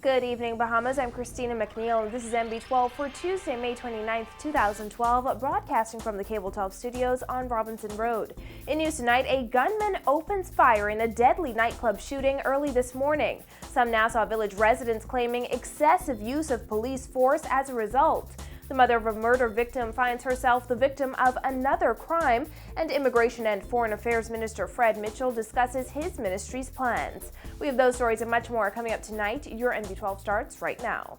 Good evening, Bahamas. I'm Christina McNeil, and this is MB12 for Tuesday, May 29th, 2012, broadcasting from the Cable 12 studios on Robinson Road. In news tonight, a gunman opens fire in a deadly nightclub shooting early this morning. Some Nassau Village residents claiming excessive use of police force as a result. The mother of a murder victim finds herself the victim of another crime, and Immigration and Foreign Affairs Minister Fred Mitchell discusses his ministry's plans. We have those stories and much more coming up tonight. Your MB12 starts right now.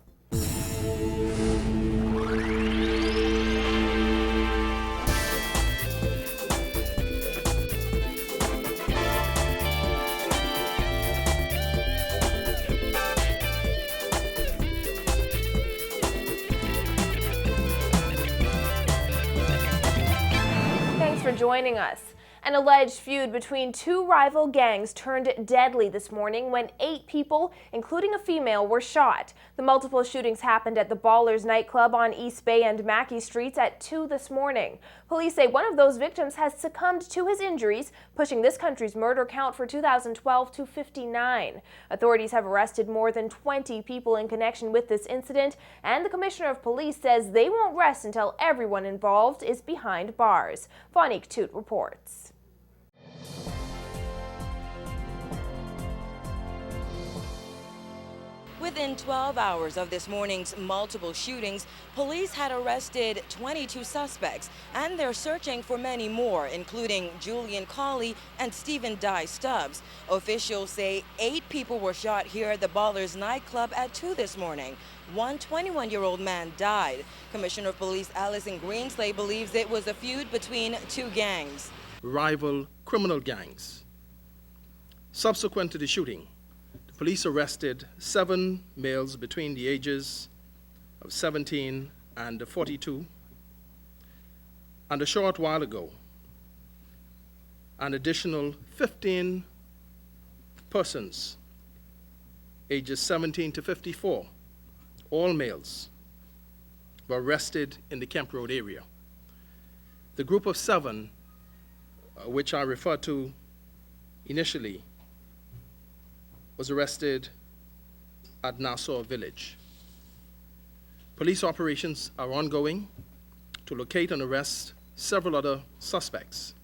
For joining us. An alleged feud between two rival gangs turned deadly this morning when 8 people, including a female, were shot. The multiple shootings happened at the Ballers nightclub on East Bay and Mackey Streets at 2 this morning. Police say one of those victims has succumbed to his injuries, pushing this country's murder count for 2012 to 59. Authorities have arrested more than 20 people in connection with this incident, and the Commissioner of Police says they won't rest until everyone involved is behind bars. Fonique Toot reports. Within 12 hours of this morning's multiple shootings, police had arrested 22 suspects, and they're searching for many more, including Julian Colley and Stephen Dye Stubbs. Officials say 8 people were shot here at the Ballers nightclub at 2 this morning. One 21-year-old man died. Commissioner of Police Alison Greenslade believes it was a feud between 2 gangs. Rival criminal gangs. Subsequent to the shooting, police arrested 7 males between the ages of 17 and 42. And a short while ago, an additional 15 persons, ages 17 to 54, all males, were arrested in the Kemp Road area. The group of 7, which I referred to initially, was arrested at Nassau Village. Police operations are ongoing to locate and arrest several other suspects.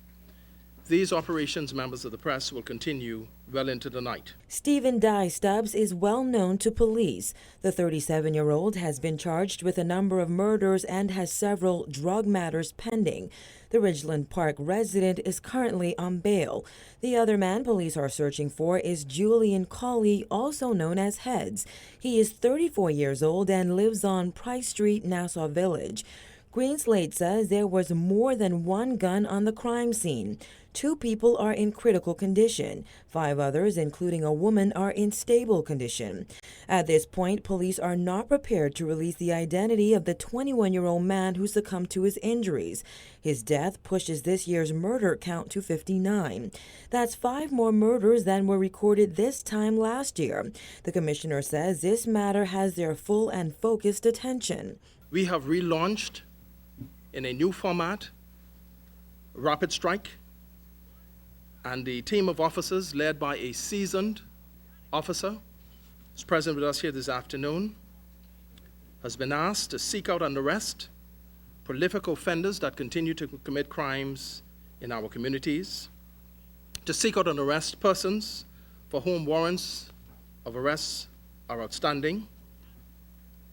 These operations, members of the press, will continue well into the night. Stephen Dye Stubbs is well known to police. The 37-year-old has been charged with a number of murders and has several drug matters pending. The Ridgeland Park resident is currently on bail. The other man police are searching for is Julian Colley, also known as Heads. He is 34 years old and lives on Price Street, Nassau Village. Greenslade says there was more than one gun on the crime scene. 2 people are in critical condition. 5 others, including a woman, are in stable condition. At this point, police are not prepared to release the identity of the 21-year-old man who succumbed to his injuries. His death pushes this year's murder count to 59. That's 5 more murders than were recorded this time last year. The commissioner says this matter has their full and focused attention. We have relaunched in a new format, Rapid Strike, and the team of officers led by a seasoned officer who's present with us here this afternoon has been asked to seek out and arrest prolific offenders that continue to commit crimes in our communities, to seek out and arrest persons for whom warrants of arrest are outstanding,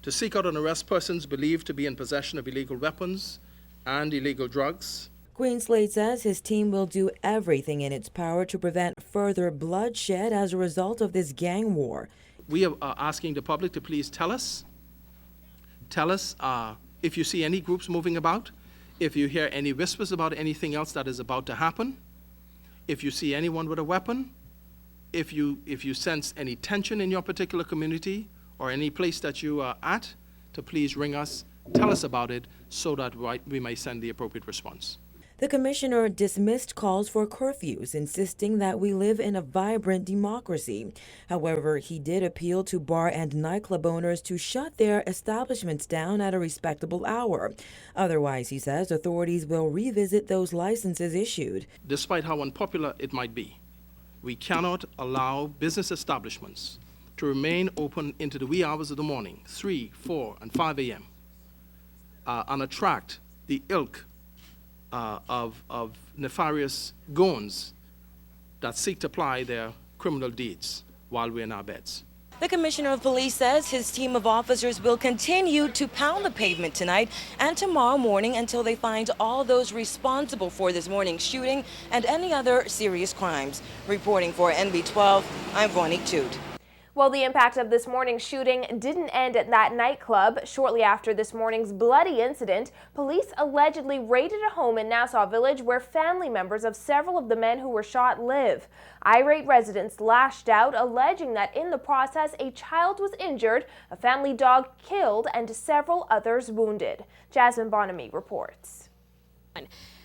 to seek out and arrest persons believed to be in possession of illegal weapons and illegal drugs. Greenslade says his team will do everything in its power to prevent further bloodshed as a result of this gang war. We are asking the public to please tell us if you see any groups moving about, if you hear any whispers about anything else that is about to happen, if you see anyone with a weapon, if you sense any tension in your particular community or any place that you are at, to please ring us, tell us about it so that we may send the appropriate response. The commissioner dismissed calls for curfews, insisting that we live in a vibrant democracy. However, he did appeal to bar and nightclub owners to shut their establishments down at a respectable hour. Otherwise, he says, authorities will revisit those licenses issued. Despite how unpopular it might be, we cannot allow business establishments to remain open into the wee hours of the morning, 3, 4, and 5 a.m., and attract the ilk of nefarious goons that seek to ply their criminal deeds while we're in our beds. The Commissioner of Police says his team of officers will continue to pound the pavement tonight and tomorrow morning until they find all those responsible for this morning's shooting and any other serious crimes. Reporting for NB12, I'm Vonique Toot. Well, the impact of this morning's shooting didn't end at that nightclub. Shortly after this morning's bloody incident, police allegedly raided a home in Nassau Village where family members of several of the men who were shot live. Irate residents lashed out, alleging that in the process, a child was injured, a family dog killed, and several others wounded. Jasmine Bonamy reports.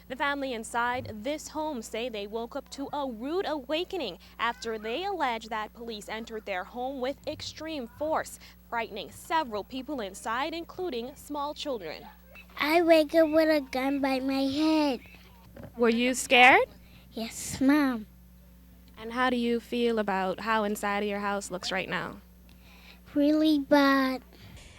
The family inside this home say they woke up to a rude awakening after they allege that police entered their home with extreme force, frightening several people inside, including small children. I wake up with a gun by my head. Were you scared? Yes, Mom. And how do you feel about how inside of your house looks right now? Really bad.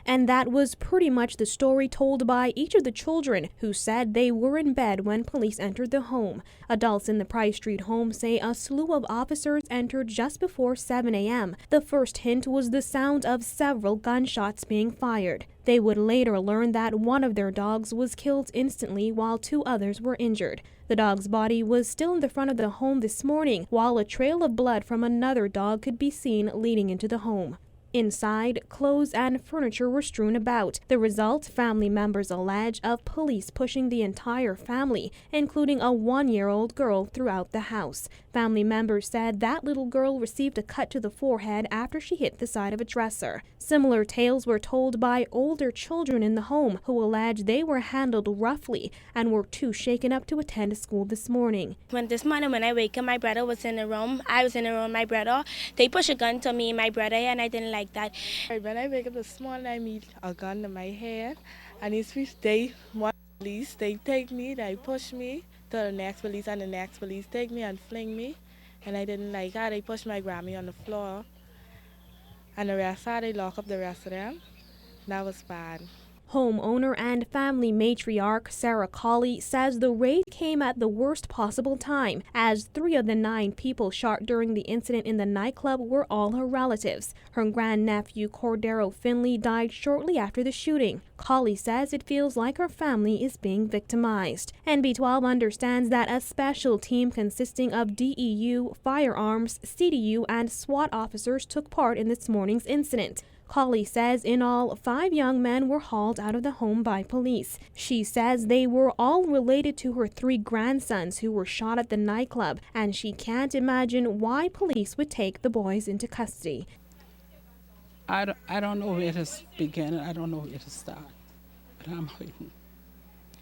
And that was pretty much the story told by each of the children, who said they were in bed when police entered the home. Adults in the Price Street home say a slew of officers entered just before 7 a.m. The first hint was the sound of several gunshots being fired. They would later learn that one of their dogs was killed instantly while 2 others were injured. The dog's body was still in the front of the home this morning, while a trail of blood from another dog could be seen leading into the home. Inside, clothes and furniture were strewn about. The result, family members allege, of police pushing the entire family, including a 1-year-old girl, throughout the house. Family members said that little girl received a cut to the forehead after she hit the side of a dresser. Similar tales were told by older children in the home, who allege they were handled roughly and were too shaken up to attend school this morning. This morning when I wake up, my brother was in the room. I was in the room with my brother. They pushed a gun to me and my brother, and I didn't like that. When I wake up this morning, I meet a gun in my head, and it's which they want police. They take me, they push me to the next police, and the next police take me and fling me, and I didn't like that. They pushed my Grammy on the floor, and the rest of they lock up the rest of them. That was bad. Homeowner and family matriarch Sarah Colley says the raid came at the worst possible time, as 3 of the 9 people shot during the incident in the nightclub were all her relatives. Her grandnephew Cordero Finley died shortly after the shooting. Colley says it feels like her family is being victimized. NB12 understands that a special team consisting of DEU, firearms, CDU, and SWAT officers took part in this morning's incident. Colley says in all, 5 young men were hauled out of the home by police. She says they were all related to her 3 grandsons who were shot at the nightclub, and she can't imagine why police would take the boys into custody. I don't know where to begin. I don't know where to start. But I'm hurting.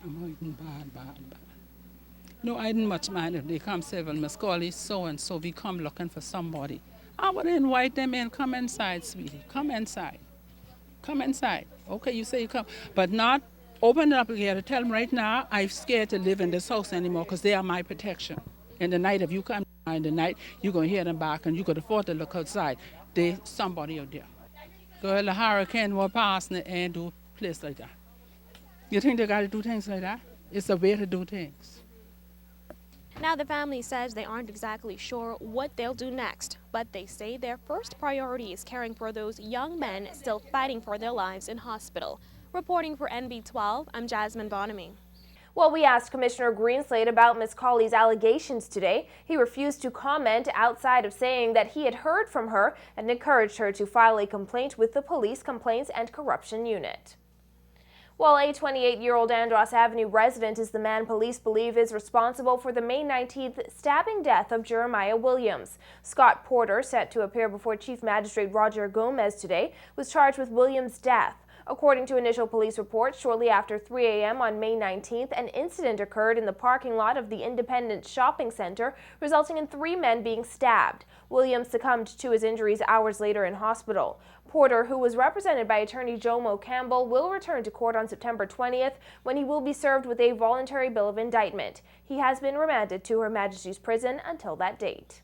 I'm hurting bad. No, I didn't much mind if they come say, well, Miss Colley, so-and-so, we come looking for somebody. I would invite them in. Come inside, sweetie. Come inside. Come inside. Okay, you say you come. But not open it up here to tell them right now, I'm scared to live in this house anymore because they are my protection. In the night, if you come in the night, you're going to hear them back and you could afford to look outside. There's somebody out there. Girl, the hurricane will pass and do a place like that. You think they got to do things like that? It's a way to do things. Now the family says they aren't exactly sure what they'll do next, but they say their first priority is caring for those young men still fighting for their lives in hospital. Reporting for NB12, I'm Jasmine Bonamy. Well, we asked Commissioner Greenslade about Ms. Colley's allegations today. He refused to comment outside of saying that he had heard from her and encouraged her to file a complaint with the Police Complaints and Corruption Unit. Well, a 28-year-old Andros Avenue resident is the man police believe is responsible for the May 19th stabbing death of Jeremiah Williams. Scott Porter, set to appear before Chief Magistrate Roger Gomez today, was charged with Williams' death. According to initial police reports, shortly after 3 a.m. on May 19th, an incident occurred in the parking lot of the Independent Shopping Center, resulting in 3 men being stabbed. Williams succumbed to his injuries hours later in hospital. Porter, who was represented by attorney Jomo Campbell, will return to court on September 20th when he will be served with a voluntary bill of indictment. He has been remanded to Her Majesty's Prison until that date.